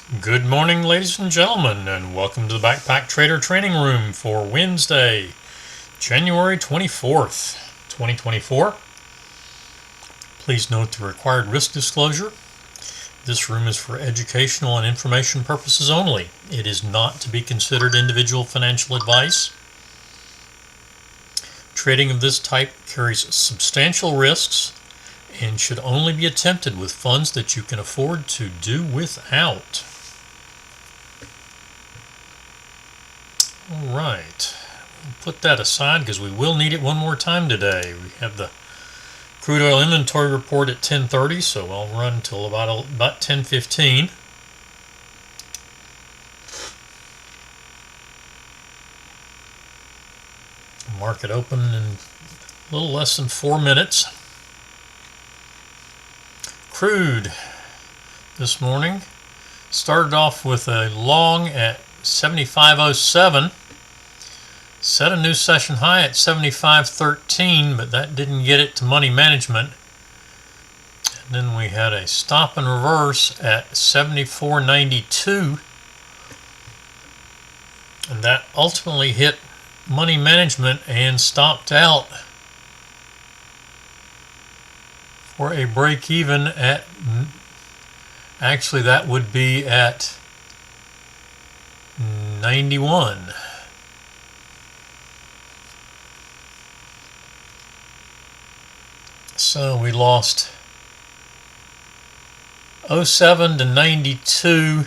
Good morning, ladies and gentlemen, and welcome to the Backpacktrader training room for Wednesday, January 24th, 2024. Please note the required risk disclosure. This room is for educational and information purposes only. It is not to be considered individual financial advice. Trading of this type carries substantial risks and should only be attempted with funds that you can afford to do without. All right, we'll put that aside because we will need it one more time today. We have the crude oil inventory report at 10:30, so I'll run until about 10:15. Market open in a little less than 4 minutes. Crude this morning started off with a long at 75.07, set a new session high at 75.13, but that didn't get it to money management. And then we had a stop and reverse at 74.92, and that ultimately hit money management and stopped out for a break even at, actually that would be at 91. So we lost 07 to 92,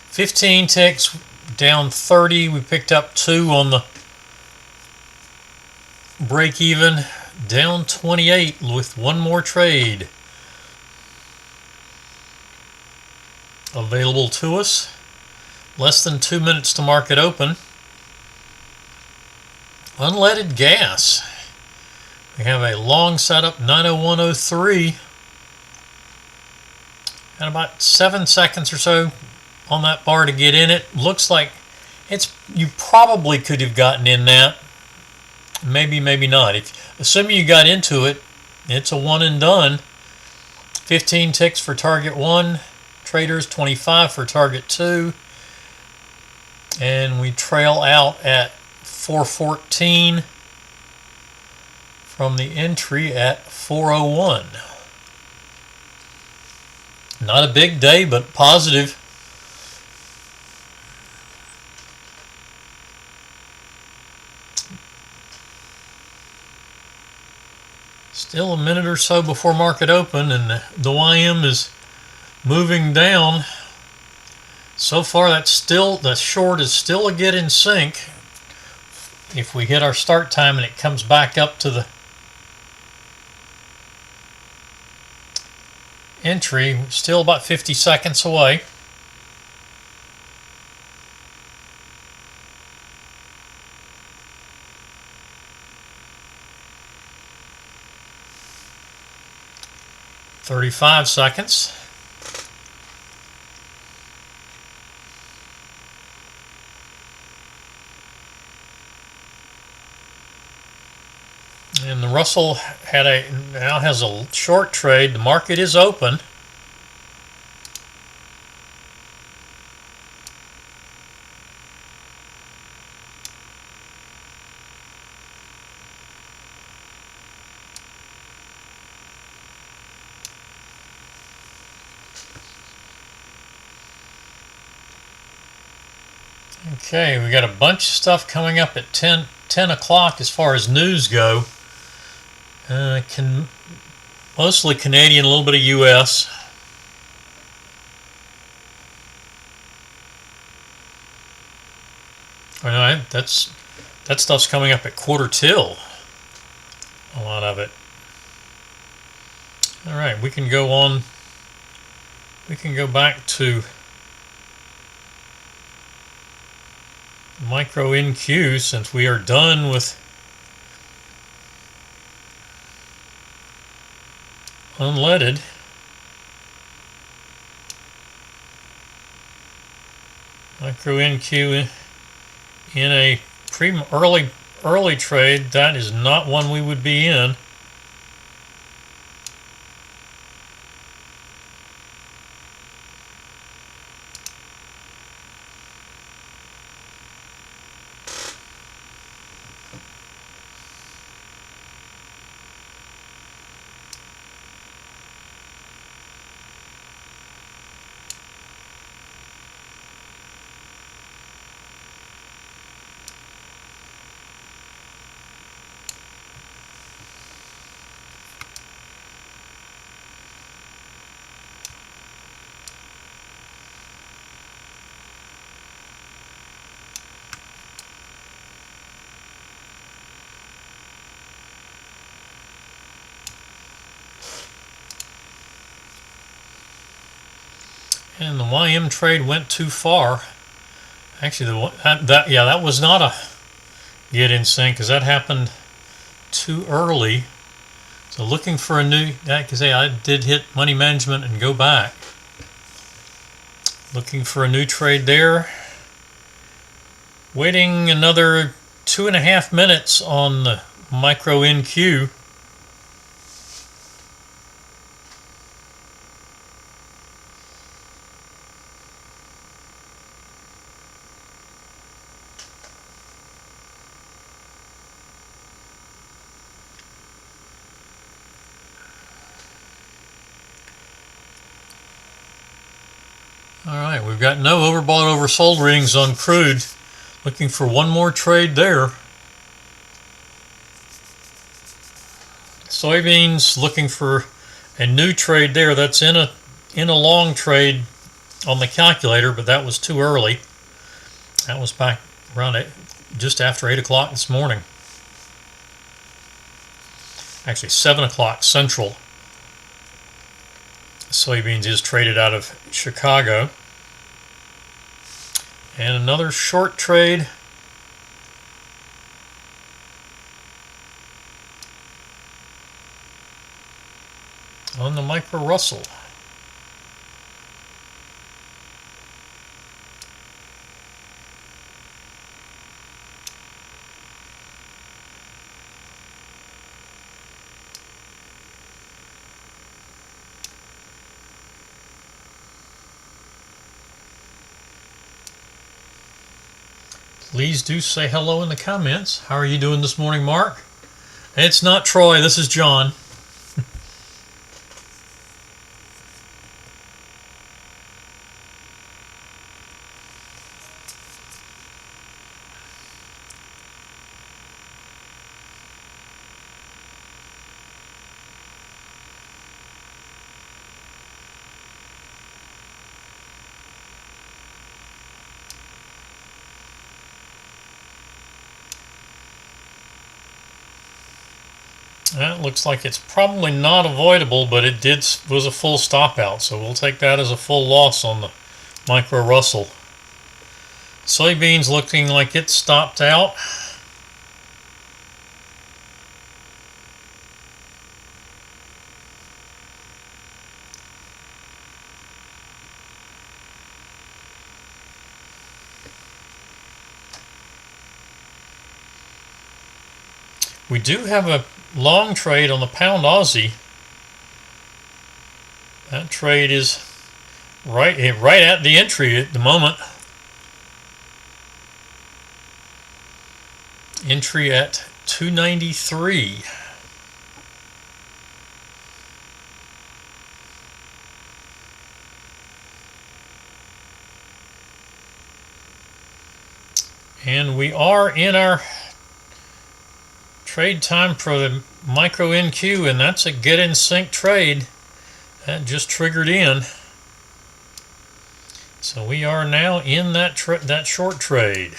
15 ticks, down 30. We picked up 2 on the break even, down 28 with one more trade available to us. Less than 2 minutes to market open. Unleaded gas. We have a long setup, 901.03. And about 7 seconds or so on that bar to get in it. Looks like you probably could have gotten in that. Maybe not. Assuming you got into it, it's a one and done. 15 ticks for target 1. Traders 25 for target 2. And we trail out at 414 from the entry at 401. Not a big day, but positive. Still a minute or so before market open, and the YM is moving down. So far, the short is still a get in sync. If we hit our start time and it comes back up to the entry, still about 50 seconds away. "35 seconds. And the Russell now has a short trade. The market is open. Okay, we got a bunch of stuff coming up at 10 o'clock as far as news go. Mostly Canadian, a little bit of U.S. All right, that stuff's coming up at quarter till. A lot of it. All right, we can go on. We can go back to micro NQ since we are done with unleaded. Micro NQ in a early trade, that is not one we would be in. And the YM trade went too far. Actually, that was not a get in sync because that happened too early. So looking for a new, because I did hit money management and go back. Looking for a new trade there. Waiting another 2.5 minutes on the micro NQ. Alright, we've got no overbought, oversold readings on crude. Looking for one more trade there. Soybeans, looking for a new trade there. That's in a long trade on the calculator, but that was too early. That was back around just after 8 o'clock this morning. Actually 7 o'clock Central. Soybeans is traded out of Chicago. And another short trade. On the micro Russell. Please do say hello in the comments. How are you doing this morning, Mark? It's not Troy, this is John. That looks like it's probably not avoidable, but it was a full stop out, so we'll take that as a full loss on the micro Russell. Soybeans looking like it stopped out. We do have a long trade on the pound Aussie. That trade is right at the entry at the moment. Entry at 293. And we are in our trade time for the micro NQ, and that's a get in sync trade that just triggered in. So we are now in that short trade.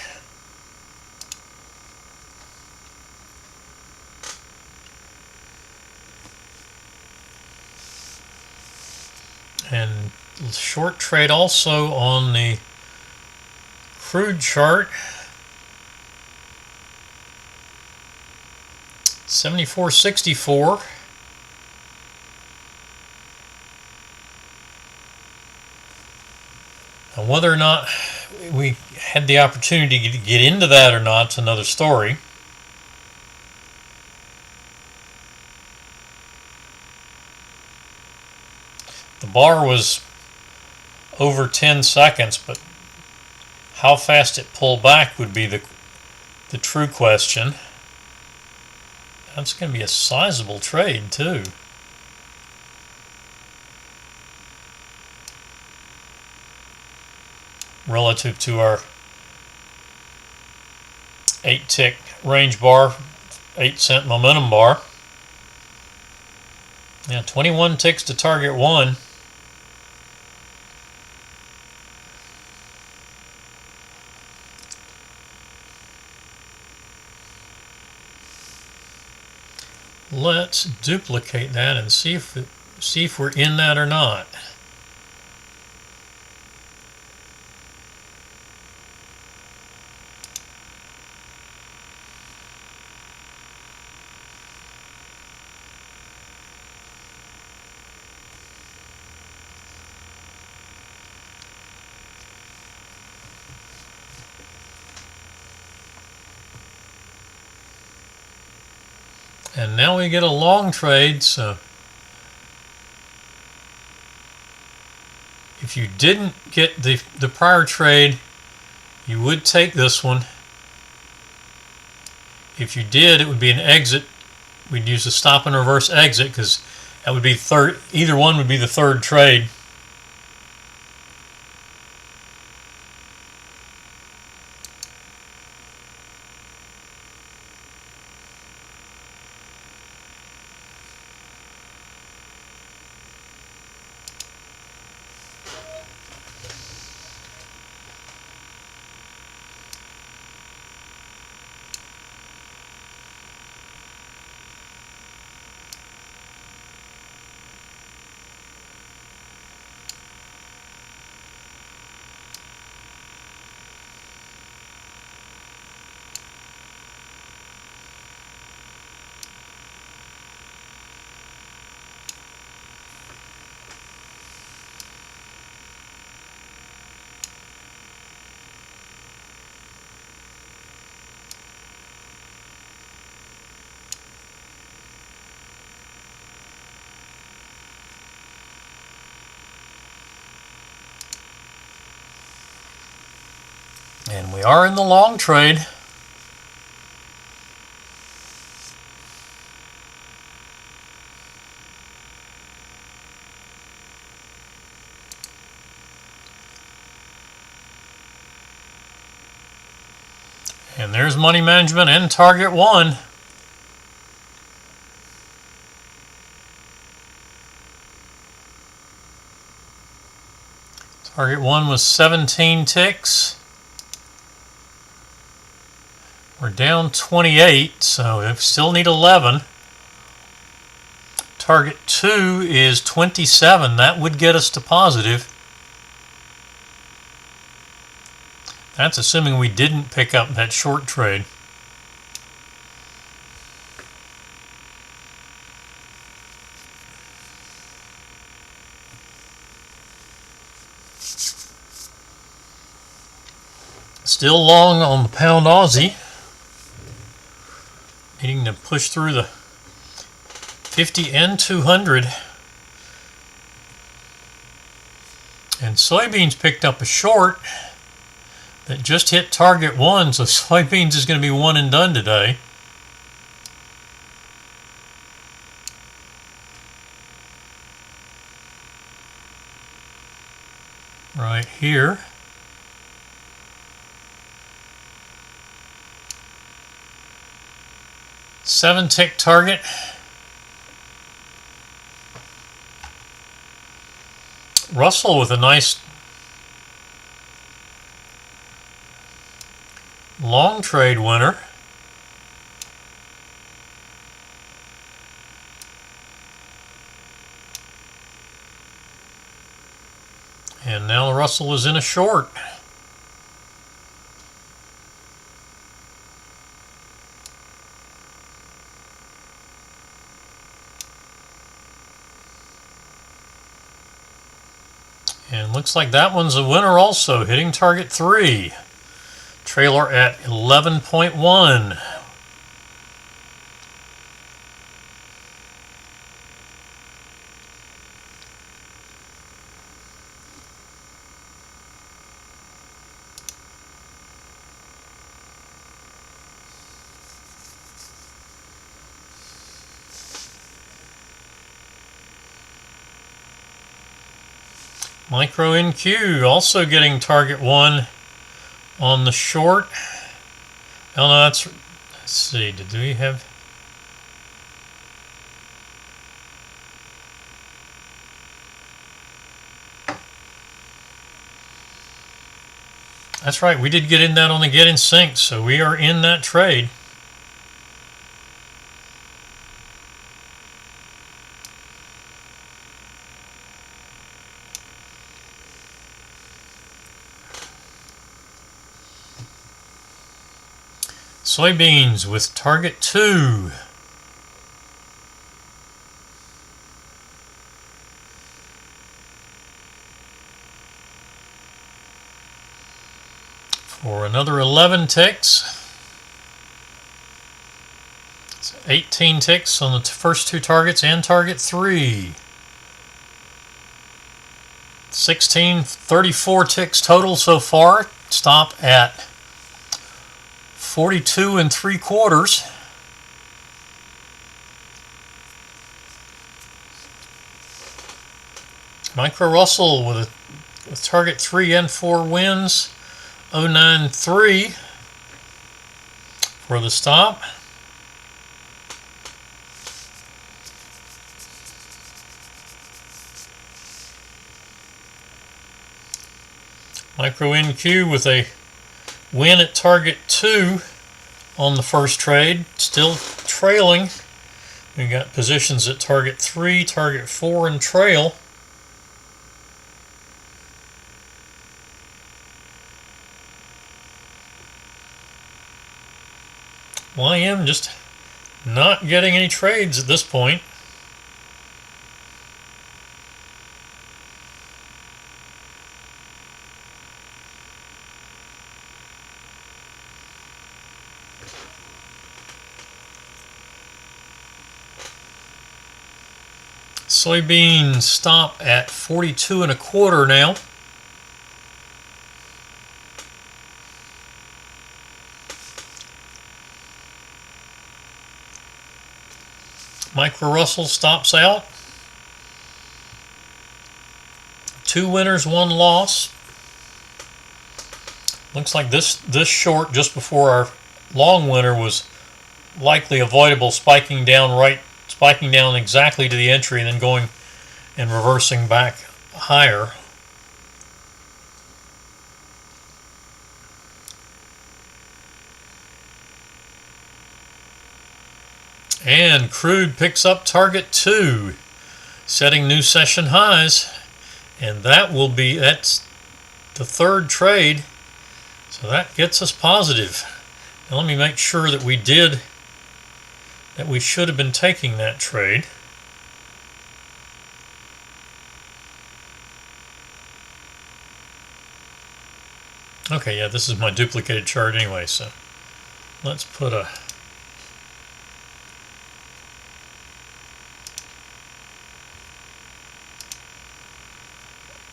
And short trade also on the crude chart. 74.64. And whether or not we had the opportunity to get into that or not is another story. The bar was over 10 seconds, but how fast it pulled back would be the true question. That's going to be a sizable trade too. Relative to our 8-tick range bar, 8-cent momentum bar. Yeah, 21 ticks to target 1. Let's duplicate that and see if we're in that or not. And now we get a long trade, so if you didn't get the prior trade, you would take this one. If you did, it would be an exit. We'd use the stop and reverse exit because that would be third. Either one would be the third trade. And we are in the long trade. And there's money management and target one. Target one was 17 ticks. We're down 28, so we still need 11. Target 2 is 27. That would get us to positive. That's assuming we didn't pick up that short trade. Still long on the pound Aussie. Needing to push through the 50 and 200. And soybeans picked up a short that just hit target one, so soybeans is going to be one and done today. Right here. Seven tick target. Russell with a nice long trade winner. And now Russell is in a short. And looks like that one's a winner also, hitting target 3. Trailer at 11.1. Micro NQ also getting target 1 on the short. Oh no, let's see, did we have... That's right, we did get in that on the get in sync, so we are in that trade. Soybeans with target 2. For another 11 ticks. 18 ticks on the first two targets and target 3. 34 ticks total so far. Stop at 42 3/4. Micro Russell with target 3 and 4 wins. 093 for the stop. Micro NQ with a win at target 2 on the first trade, still trailing. We got positions at target 3, target 4, and trail. YM just not getting any trades at this point. Soybeans stop at 42 1/4 now. Micro Russell stops out. 2 winners, 1 loss. Looks like this short just before our long winner was likely avoidable, spiking down exactly to the entry and then going and reversing back higher. And crude picks up target 2, setting new session highs, and that's the third trade, so that gets us positive. Now let me make sure that we should have been taking that trade. Okay, yeah, this is my duplicated chart anyway, so let's put a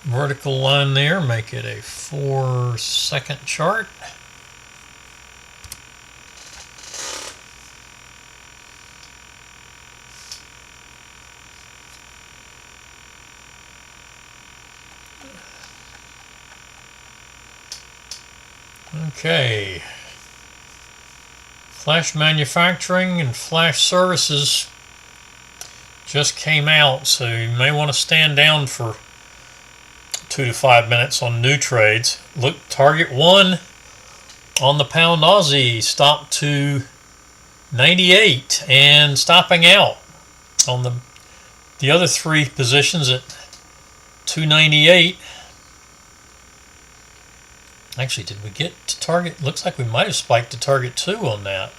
vertical line there, make it a 4-second chart. Okay. Flash manufacturing and flash services just came out, so you may want to stand down for 2 to 5 minutes on new trades. Look, target 1 on the pound Aussie stopped to 98 and stopping out on the other 3 positions at 298. Actually, did we get to target? Looks like we might have spiked to target 2 on that.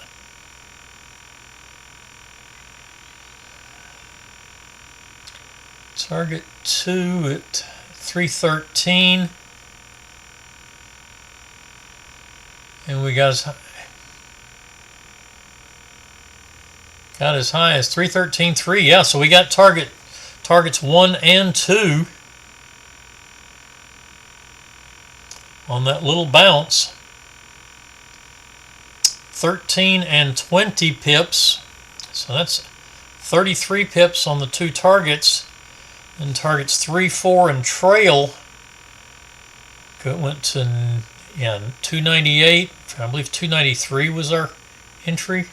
Target 2 at 313. And we got as high as 313.3. Yeah, so we got targets 1 and 2 on that little bounce. 13 and 20 pips. So that's 33 pips on the 2 targets. And targets 3, 4, and trail. It went to 298. I believe 293 was our entry.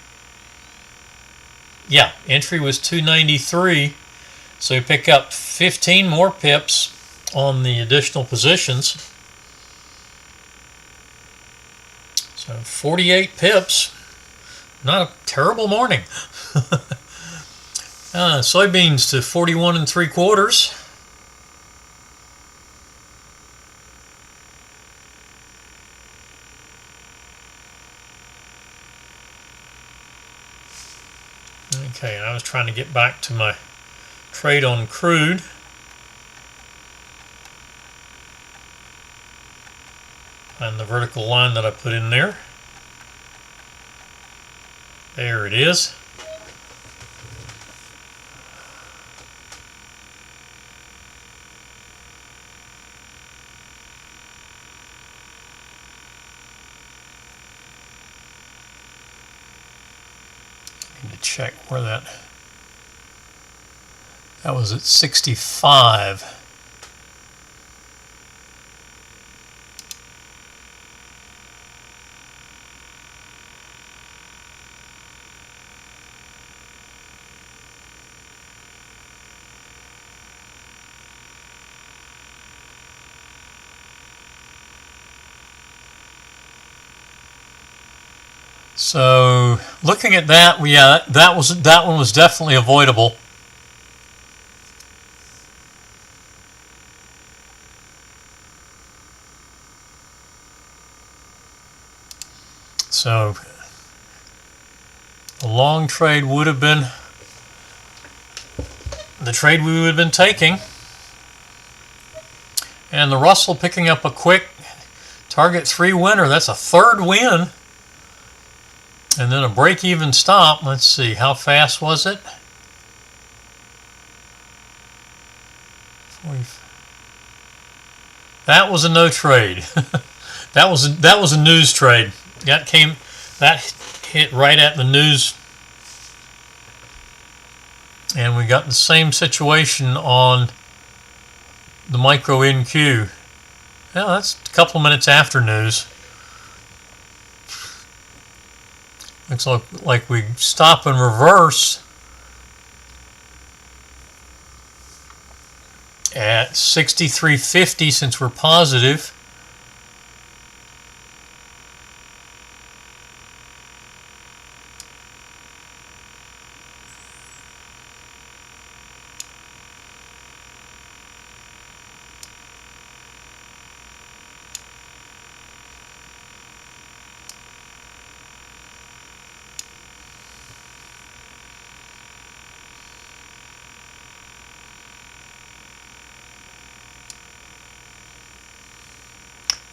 Yeah, entry was 293. So we pick up 15 more pips on the additional positions. So 48 pips. Not a terrible morning. Soybeans to 41 3/4. Okay, I was trying to get back to my trade on crude. Find the vertical line that I put in there. There it is. check where that was at 65. So looking at that, that one was definitely avoidable. So a long trade would have been the trade we would have been taking, and the Russell picking up a quick target 3 winner. That's a third win. And then a break-even stop. Let's see, how fast was it? That was a no trade. that was a news trade. That hit right at the news, and we got the same situation on the micro NQ. Yeah, that's a couple minutes after news. Looks like we stop and reverse at 63.50 since we're positive.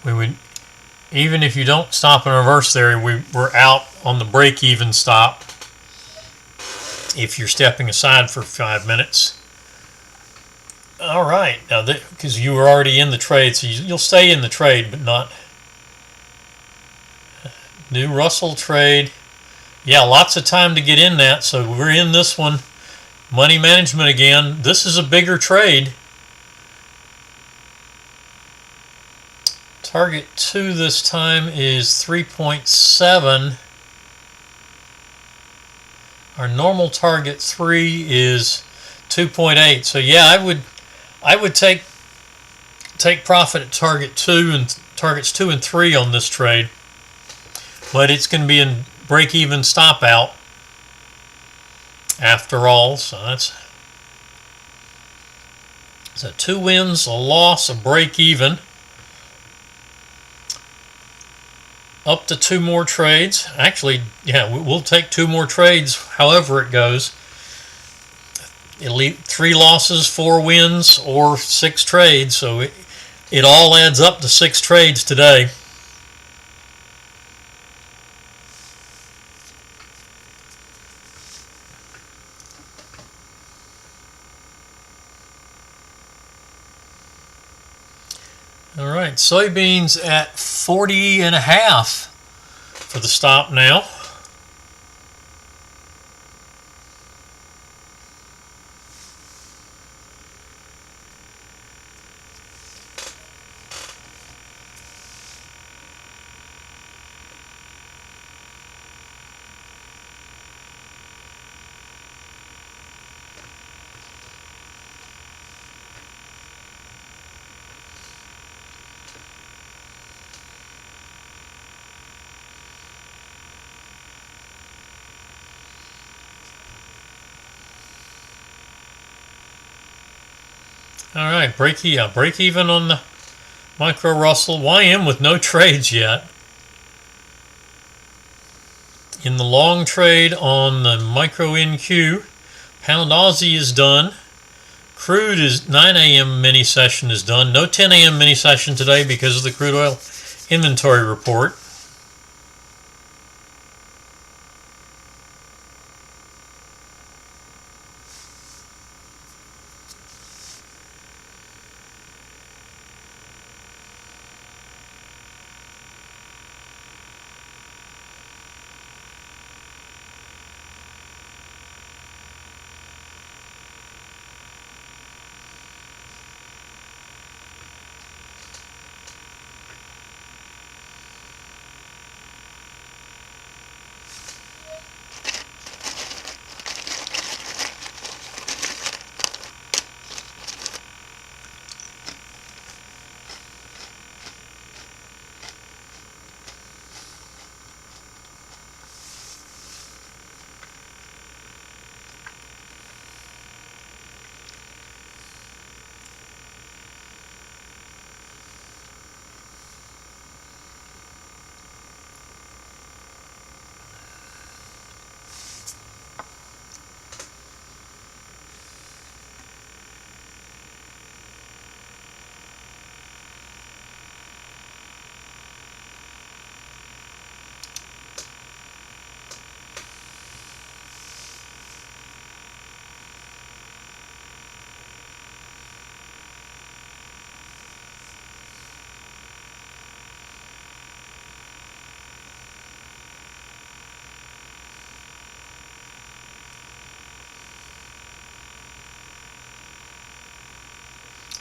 We would, even if you don't stop and reverse there, we're out on the break-even stop if you're stepping aside for 5 minutes. All right, now because you were already in the trade, so you'll stay in the trade, but not new Russell trade. Yeah, lots of time to get in that, so we're in this one. Money management again. This is a bigger trade. Target 2 this time is 3.7. Our normal target 3 is 2.8. So yeah, I would take profit at target 2 and targets 2 and 3 on this trade. But it's going to be in break-even stop out after all. So that's 2 wins, a loss, a break-even. Up to 2 more trades. Actually, yeah, we'll take 2 more trades however it goes. It'll be 3 losses, 4 wins, or 6 trades. So it all adds up to 6 trades today. All right, soybeans at 40.5 for the stop now. All right, break even on the micro Russell. YM with no trades yet. In the long trade on the micro NQ, pound Aussie is done. Crude is 9 a.m. mini session is done. No 10 a.m. mini session today because of the crude oil inventory report.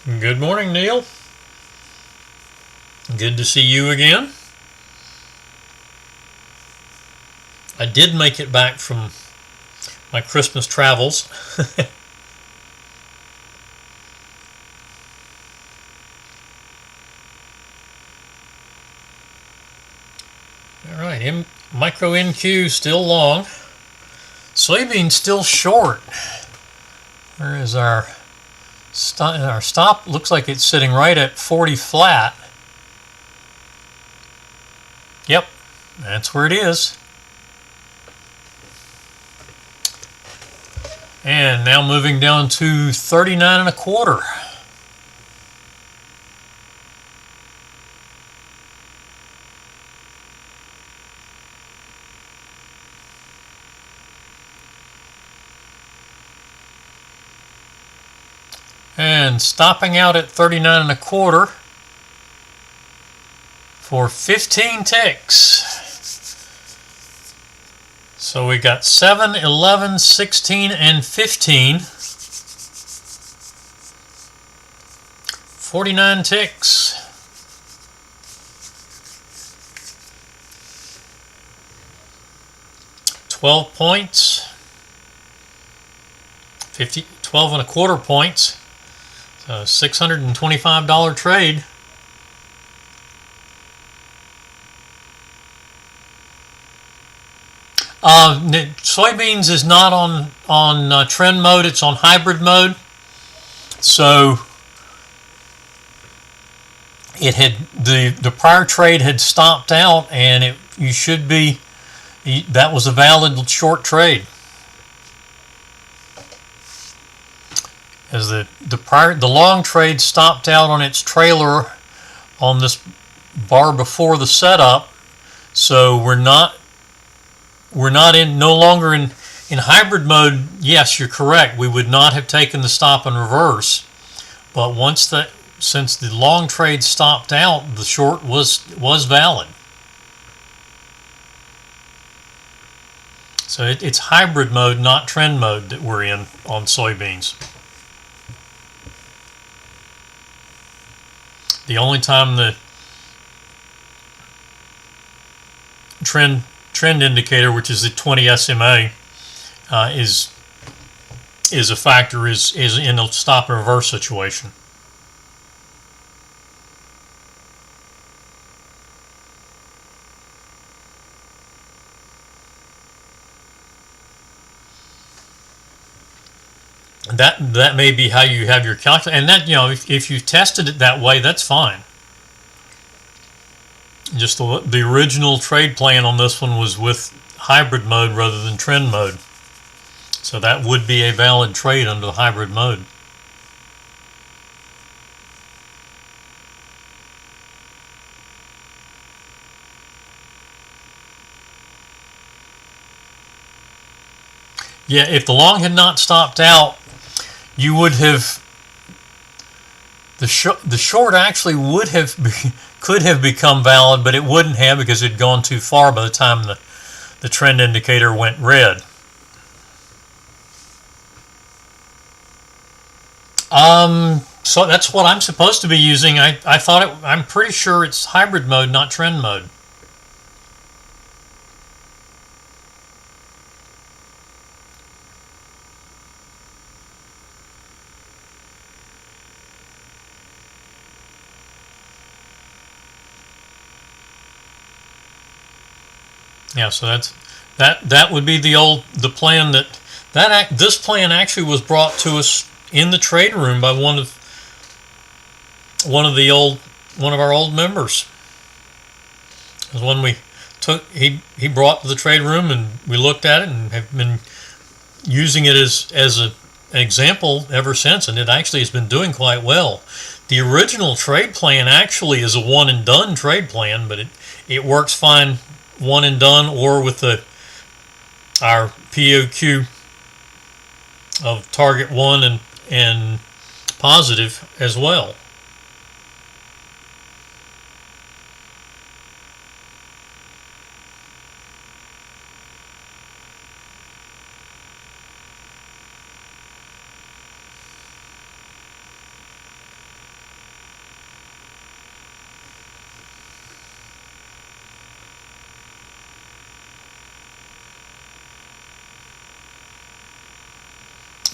Good morning, Neil. Good to see you again. I did make it back from my Christmas travels. All right, micro NQ still long. Soybean still short. Where is our stop? Our stop looks like it's sitting right at 40 flat. Yep, that's where it is. And now moving down to 39.25. And stopping out at 39.25 for 15 ticks. So we got 7, 11, 16, and 15. 49 ticks. $12 points. 12.25 points. So $625 trade. Soybeans is not on trend mode. It's on hybrid mode. So it had the prior trade had stopped out, and that was a valid short trade. As the long trade stopped out on its trailer on this bar before the setup, so we're no longer in hybrid mode. Yes, you're correct. We would not have taken the stop and reverse, but since the long trade stopped out, the short was valid. So it's hybrid mode, not trend mode, that we're in on soybeans. The only time the trend indicator, which is the 20 SMA, is a factor is in a stop and reverse situation. That may be how you have your calculator, and that, if you tested it that way, that's fine. Just the original trade plan on this one was with hybrid mode rather than trend mode, so that would be a valid trade under the hybrid mode. Yeah, if the long had not stopped out, you would have the short actually could have become valid, but it wouldn't have, because it had gone too far by the time the trend indicator went red. So that's what I'm supposed to be using. I'm pretty sure it's hybrid mode, not trend mode. Yeah, so that would be the plan this plan actually was brought to us in the trade room by one of our old members. It was one he brought to the trade room, and we looked at it and have been using it as an example ever since, and it actually has been doing quite well. The original trade plan actually is a one and done trade plan, but it works fine one and done, or with our POQ of target 1 and positive as well.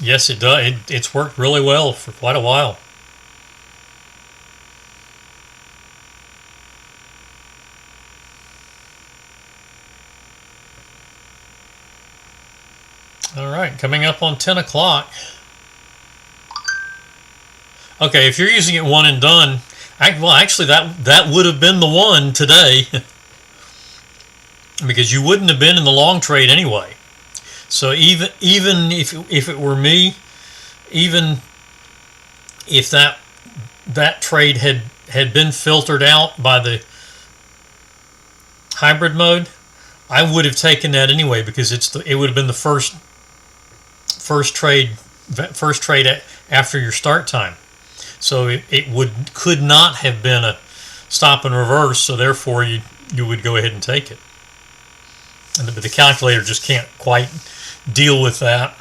Yes, it does. It's worked really well for quite a while. All right, coming up on 10 o'clock. Okay, if you're using it one and done, well, actually, that would have been the one today because you wouldn't have been in the long trade anyway. So even if it were me, even if that trade had been filtered out by the hybrid mode, I would have taken that anyway because it would have been the first trade after your start time. So it could not have been a stop and reverse. So therefore you would go ahead and take it. But the calculator just can't quite deal with that.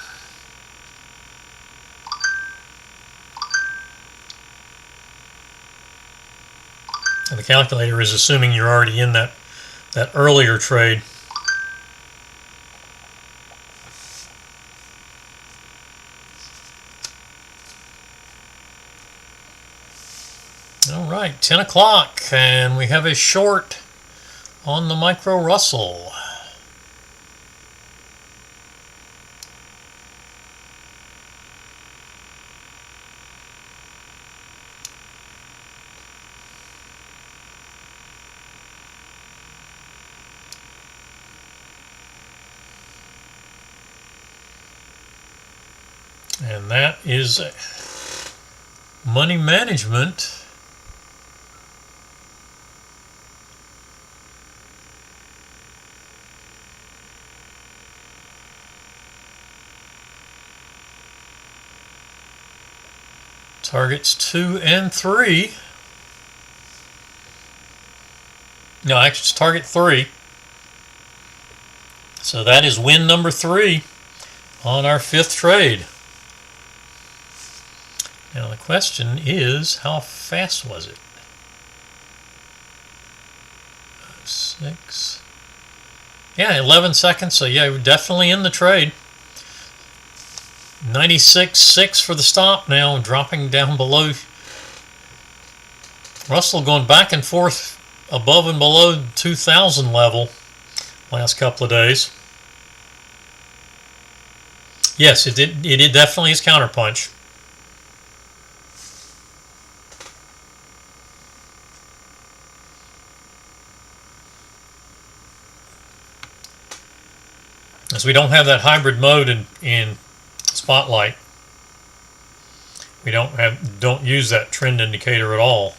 And the calculator is assuming you're already in that earlier trade. All right, 10 o'clock, and we have a short on the micro Russell. And that is money management. Targets 2 and 3. No, actually it's target 3. So that is win number 3 on our 5th trade. Now the question is, how fast was it? 6. Yeah, 11 seconds. So yeah, we're definitely in the trade. 96.6 for the stop now, dropping down below. Russell going back and forth above and below 2,000 level last couple of days. Yes, it did definitely is counterpunch. As we don't have that hybrid mode in Spotlight. We don't use that trend indicator at all.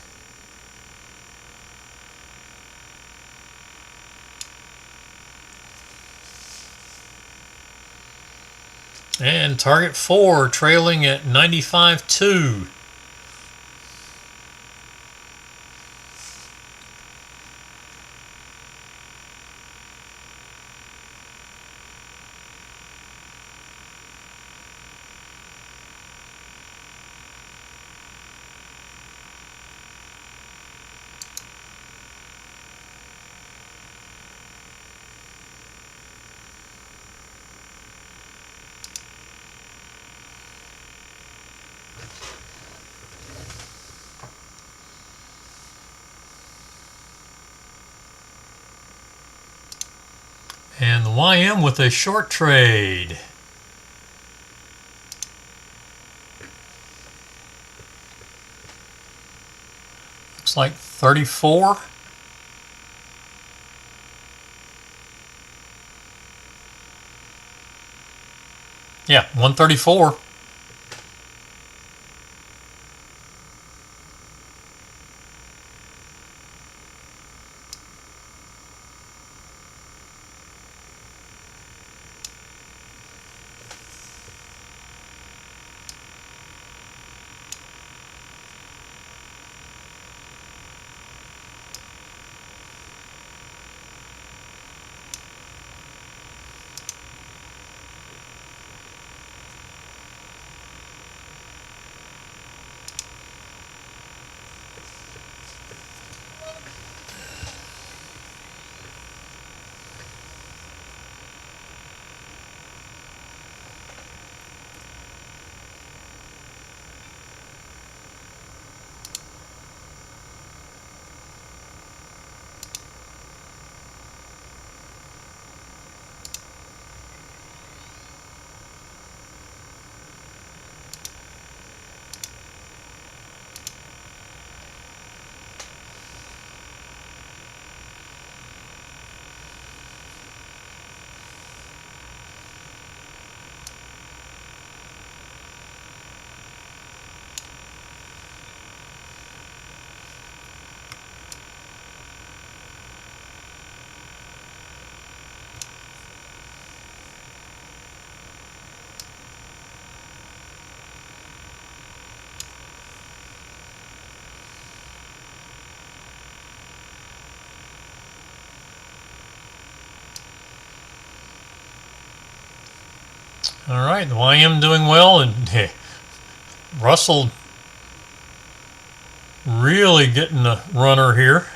And target 4 trailing at 95.2. And the YM with a short trade. Looks like 34. Yeah, 134. All right, the YM doing well, and Russell really getting a runner here.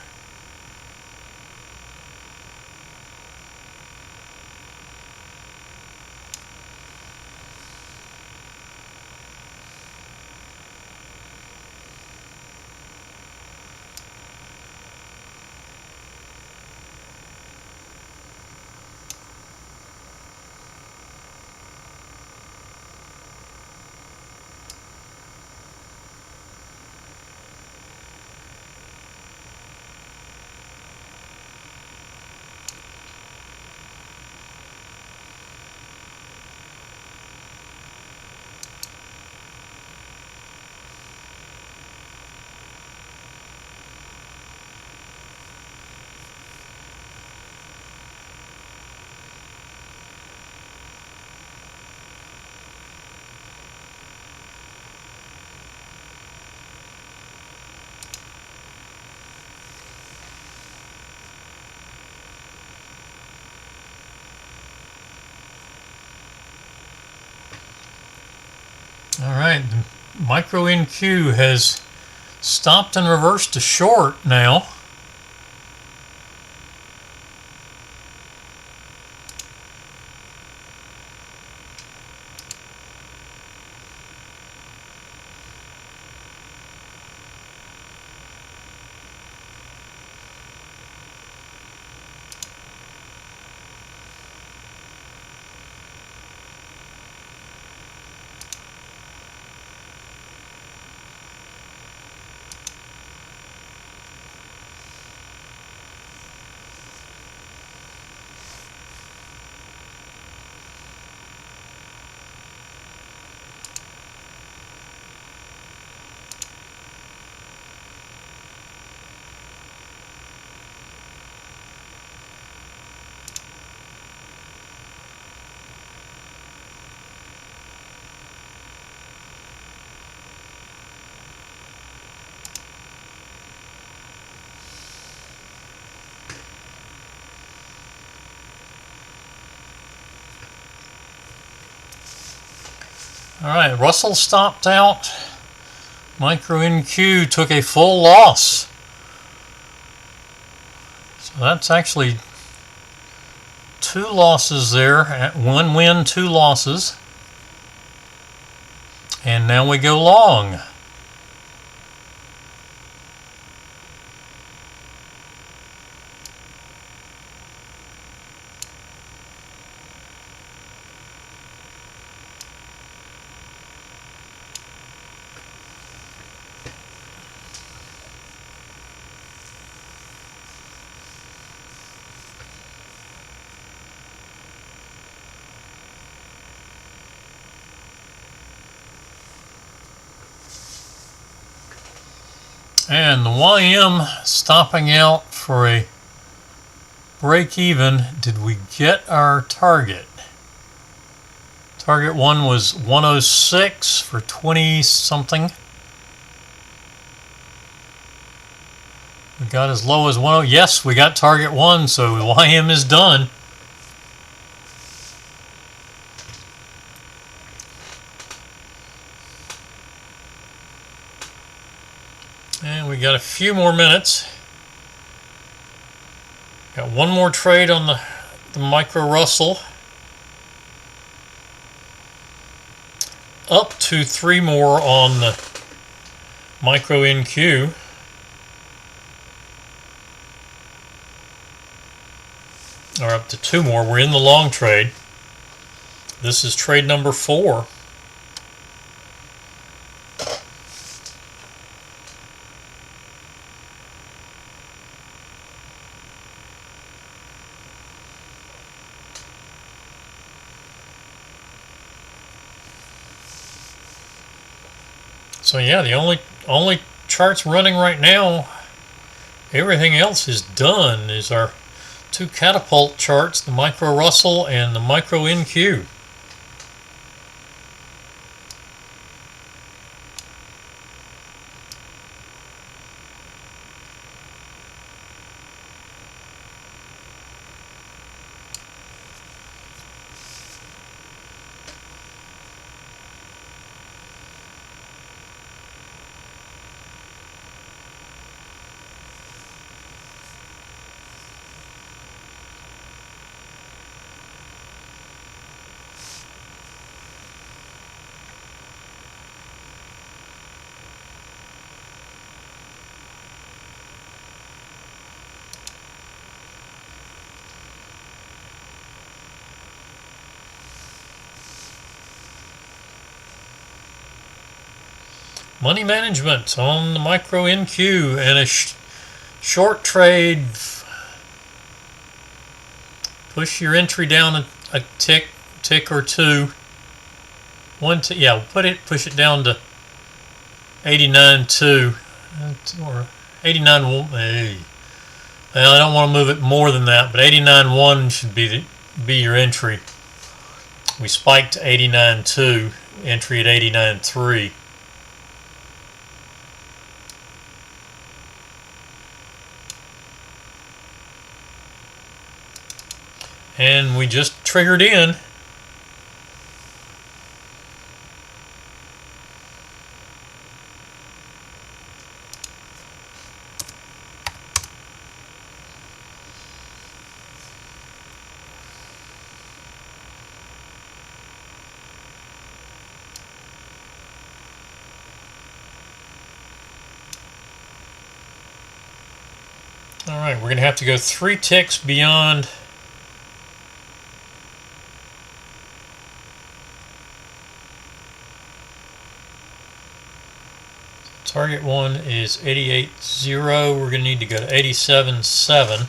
All right, the micro NQ has stopped and reversed to short now. All right, Russell stopped out. Micro NQ took a full loss. So that's actually 2 losses there. 1 win, 2 losses. And now we go long. And the YM stopping out for a break even. Did we get our target? Target 1 was 106 for 20 something. We got as low as 10. Yes, we got target 1, so the YM is done. And we got a few more minutes. Got 1 more trade on the micro Russell. Up to 3 more on the micro NQ. Or up to 2 more. We're in the long trade. This is trade number 4. So yeah, the only charts running right now, everything else is done, is our 2 catapult charts, the micro Russell and the micro NQ. Money management on the micro NQ and a short trade. Push your entry down a tick or two. Push it down to 89.2 or 89.1. Hey. Well, I don't want to move it more than that, but 89.1 should be your entry. We spiked to 89.2, entry at 89.3. And we just triggered in. All right, we're going to have to go 3 ticks beyond target 1 is 88.0. We're going to need to go to 87.7.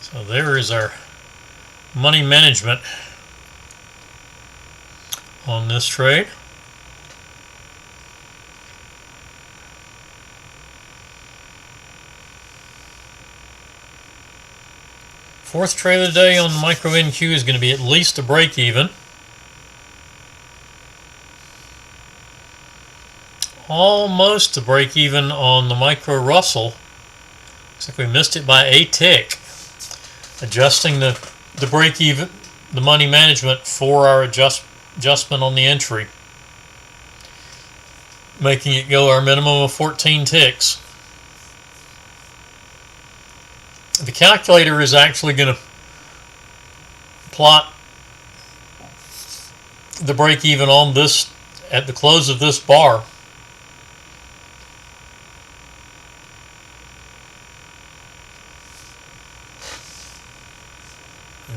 So there is our money management on this trade. Fourth trade of the day on the micro NQ is going to be at least a break even. Almost a break even on the micro Russell. Looks like we missed it by a tick. Adjusting the break even, the money management for our adjustment on the entry, making it go our minimum of 14 ticks. The calculator is actually going to plot the break even on this at the close of this bar.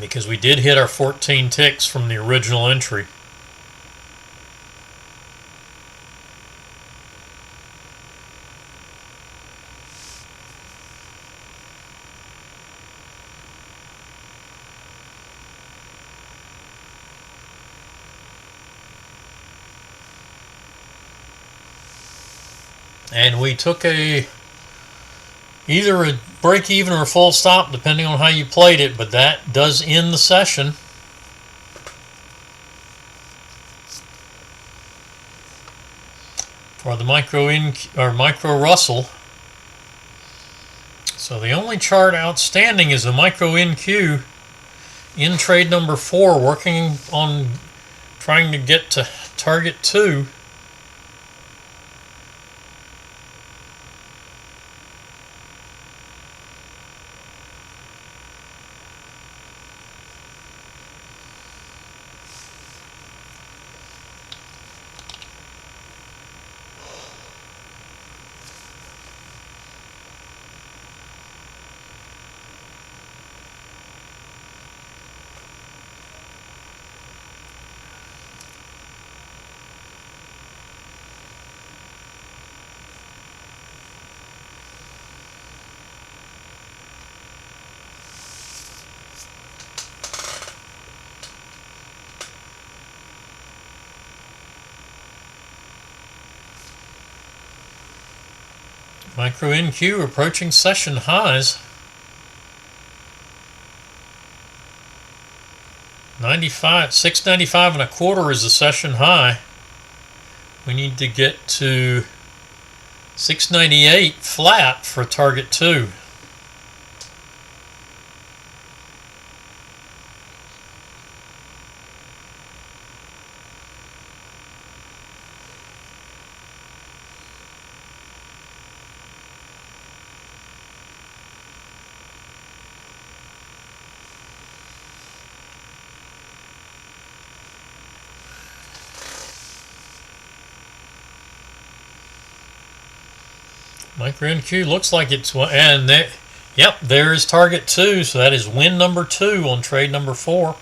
Because we did hit our 14 ticks from the original entry. And we took either a break even or a full stop, depending on how you played it, but that does end the session. For the micro Russell. So the only chart outstanding is the micro NQ in trade number 4, working on trying to get to target 2. Micro NQ approaching session highs. 695 and a quarter is the session high. We need to get to 698 flat for target 2. Micro NQ looks like it's, and Yep, there is target 2, so that is win number 2 on trade number 4.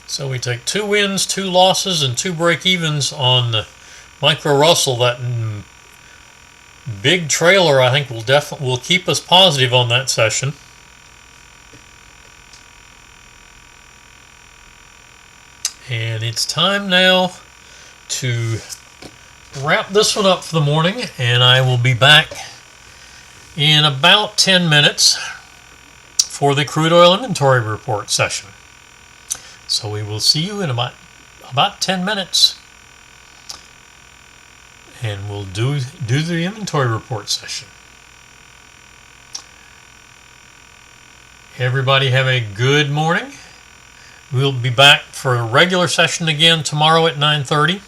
So we take 2 wins, 2 losses, and 2 break-evens on the Micro Russell. That big trailer, I think, will keep us positive on that session. And it's time now to wrap this one up for the morning, and I will be back in about 10 minutes for the crude oil inventory report session. So we will see you in about 10 minutes, and we'll do the inventory report session. Everybody have a good morning. We'll be back for a regular session again tomorrow at 9:30.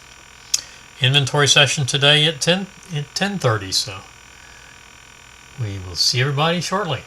Inventory session today at 10:30. So we will see everybody shortly.